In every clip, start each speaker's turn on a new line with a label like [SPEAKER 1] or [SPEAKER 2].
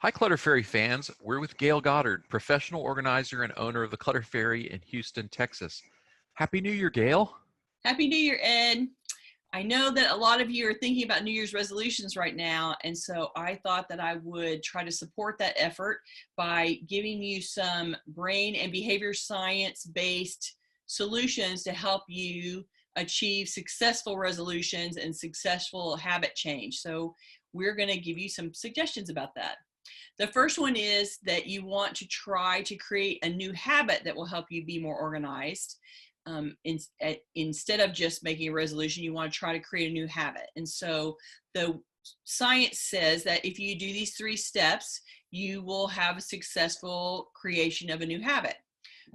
[SPEAKER 1] Hi, Clutter Fairy fans. We're with Gayle Goddard, professional organizer and owner of the Clutter Fairy in Houston, Texas. Happy New Year, Gayle.
[SPEAKER 2] Happy New Year, Ed. I know that a lot of you are thinking about New Year's resolutions right now, and so I thought that I would try to support that effort by giving you some brain and behavior science-based solutions to help you achieve successful resolutions and successful habit change. So we're going to give you some suggestions about that. The first one is that you want to try to create a new habit that will help you be more organized. Instead of just making a resolution, you want to try to create a new habit. And so the science says that if you do these 3 steps, you will have a successful creation of a new habit.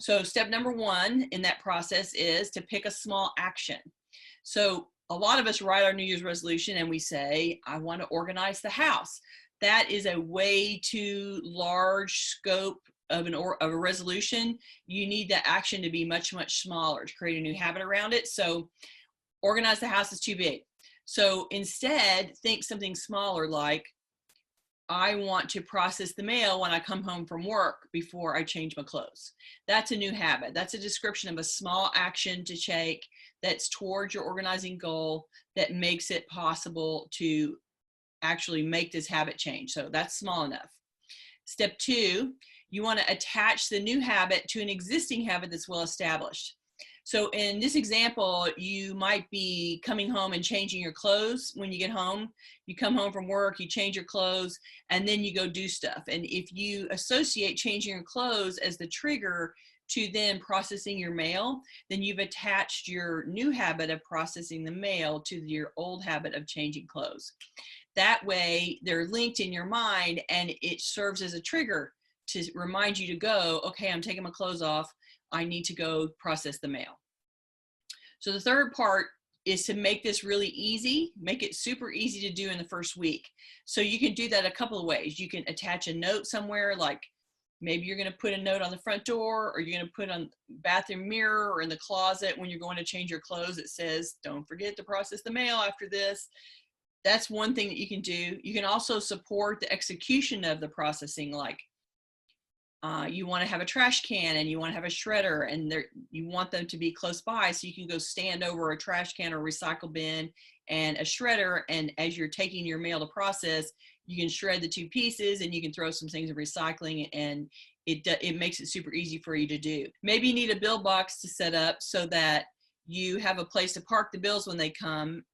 [SPEAKER 2] So step number 1 in that process is to pick a small action. So a lot of us write our New Year's resolution and we say, I want to organize the house. That is a way too large scope of a resolution. You need the action to be much, much smaller to create a new habit around it. So organize the house is too big. So instead, think something smaller like, I want to process the mail when I come home from work before I change my clothes. That's a new habit. That's a description of a small action to take that's towards your organizing goal that makes it possible to actually make this habit change. So that's small enough. Step 2, you want to attach the new habit to an existing habit that's well established. So in this example, you might be coming home and changing your clothes when you get home. You come home from work, you change your clothes, and then you go do stuff. And if you associate changing your clothes as the trigger to then processing your mail, then you've attached your new habit of processing the mail to your old habit of changing clothes. That way they're linked in your mind and it serves as a trigger to remind you to go, okay, I'm taking my clothes off. I need to go process the mail. So the third part is to make this really easy, make it super easy to do in the first week. So you can do that a couple of ways. You can attach a note somewhere, like maybe you're going to put a note on the front door, or you're going to put on the bathroom mirror or in the closet when you're going to change your clothes. It says, don't forget to process the mail after this. That's one thing that you can do. You can also support the execution of the processing, like you want to have a trash can and you want to have a shredder, and you want them to be close by so you can go stand over a trash can or recycle bin and a shredder, and as you're taking your mail to process, you can shred the 2 pieces and you can throw some things in recycling, and it makes it super easy for you to do. Maybe you need a bill box to set up so that you have a place to park the bills when they come,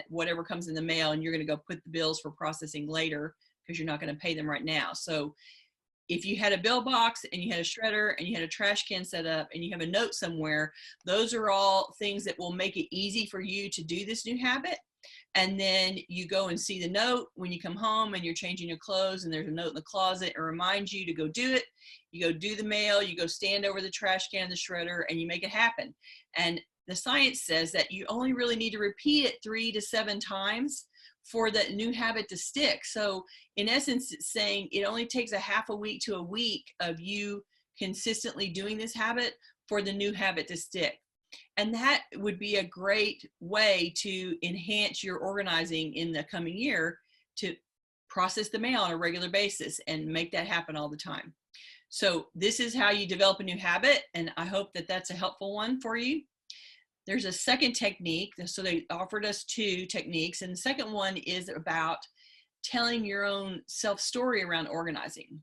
[SPEAKER 2] whatever comes in the mail, and you're going to go put the bills for processing later because you're not going to pay them right now. So if you had a bill box and you had a shredder and you had a trash can set up and you have a note somewhere, those are all things that will make it easy for you to do this new habit. And then you go and see the note when you come home and you're changing your clothes and there's a note in the closet and reminds you to go do it. You go do the mail, you go stand over the trash can, the shredder, and you make it happen. And the science says that you only really need to repeat it 3 to 7 times for the new habit to stick. So in essence, it's saying it only takes a half a week to a week of you consistently doing this habit for the new habit to stick. And that would be a great way to enhance your organizing in the coming year, to process the mail on a regular basis and make that happen all the time. So this is how you develop a new habit, and I hope that that's a helpful one for you. There's a second technique. So they offered us 2 techniques, and the second one is about telling your own self-story around organizing.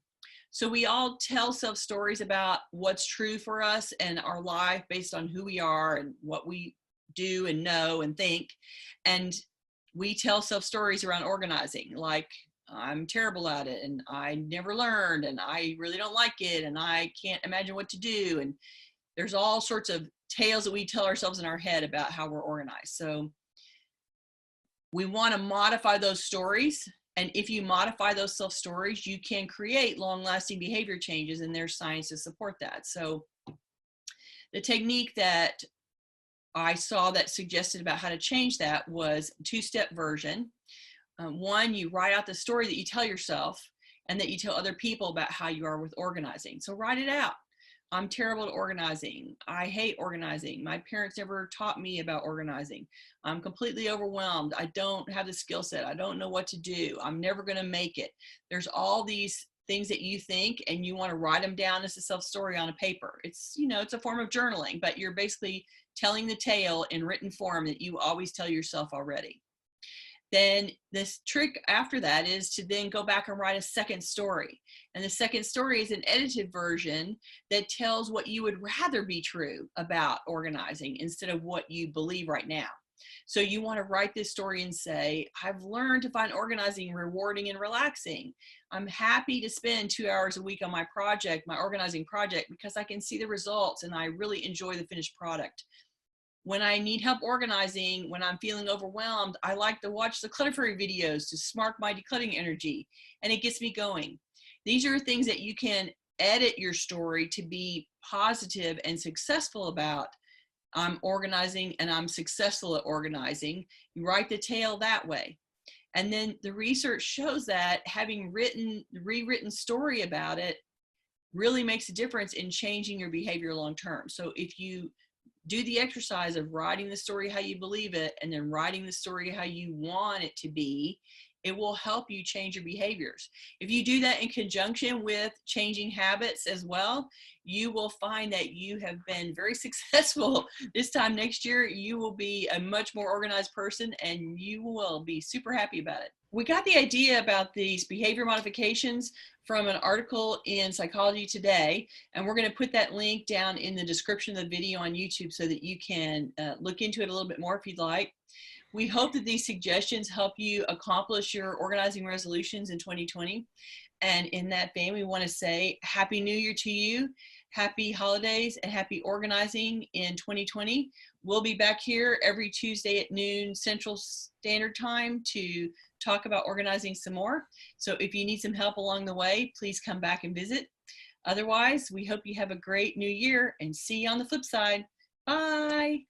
[SPEAKER 2] So we all tell self-stories about what's true for us and our life based on who we are and what we do and know and think. And we tell self-stories around organizing, like, I'm terrible at it, and I never learned, and I really don't like it, and I can't imagine what to do. And there's all sorts of tales that we tell ourselves in our head about how we're organized. So we want to modify those stories. And if you modify those self-stories, you can create long-lasting behavior changes, and there's science to support that. So the technique that I saw that suggested about how to change that was a 2-step version. One, you write out the story that you tell yourself and that you tell other people about how you are with organizing. So write it out. I'm terrible at organizing. I hate organizing. My parents never taught me about organizing. I'm completely overwhelmed. I don't have the skill set. I don't know what to do. I'm never going to make it. There's all these things that you think, and you want to write them down as a self-story on a paper. It's, you know, it's a form of journaling, but you're basically telling the tale in written form that you always tell yourself already. Then this trick after that is to then go back and write a second story. And the second story is an edited version that tells what you would rather be true about organizing instead of what you believe right now. So you want to write this story and say, I've learned to find organizing rewarding and relaxing. I'm happy to spend 2 hours a week on my project, my organizing project, because I can see the results and I really enjoy the finished product. When I need help organizing, when I'm feeling overwhelmed, I like to watch the Clutter Fairy videos to spark my decluttering energy, and it gets me going. These are things that you can edit your story to be positive and successful about. I'm organizing and I'm successful at organizing. You write the tale that way. And then the research shows that having rewritten story about it really makes a difference in changing your behavior long term. So if you do the exercise of writing the story how you believe it and then writing the story how you want it to be, it will help you change your behaviors. If you do that in conjunction with changing habits as well, you will find that you have been very successful. This time next year, you will be a much more organized person and you will be super happy about it. We got the idea about these behavior modifications from an article in Psychology Today, and we're going to put that link down in the description of the video on YouTube so that you can look into it a little bit more if you'd like. We hope that these suggestions help you accomplish your organizing resolutions in 2020. And in that vein, we want to say Happy New Year to you, happy holidays, and happy organizing in 2020. We'll be back here every Tuesday at noon Central Standard Time to talk about organizing some more. So if you need some help along the way, please come back and visit. Otherwise, we hope you have a great new year and see you on the flip side. Bye.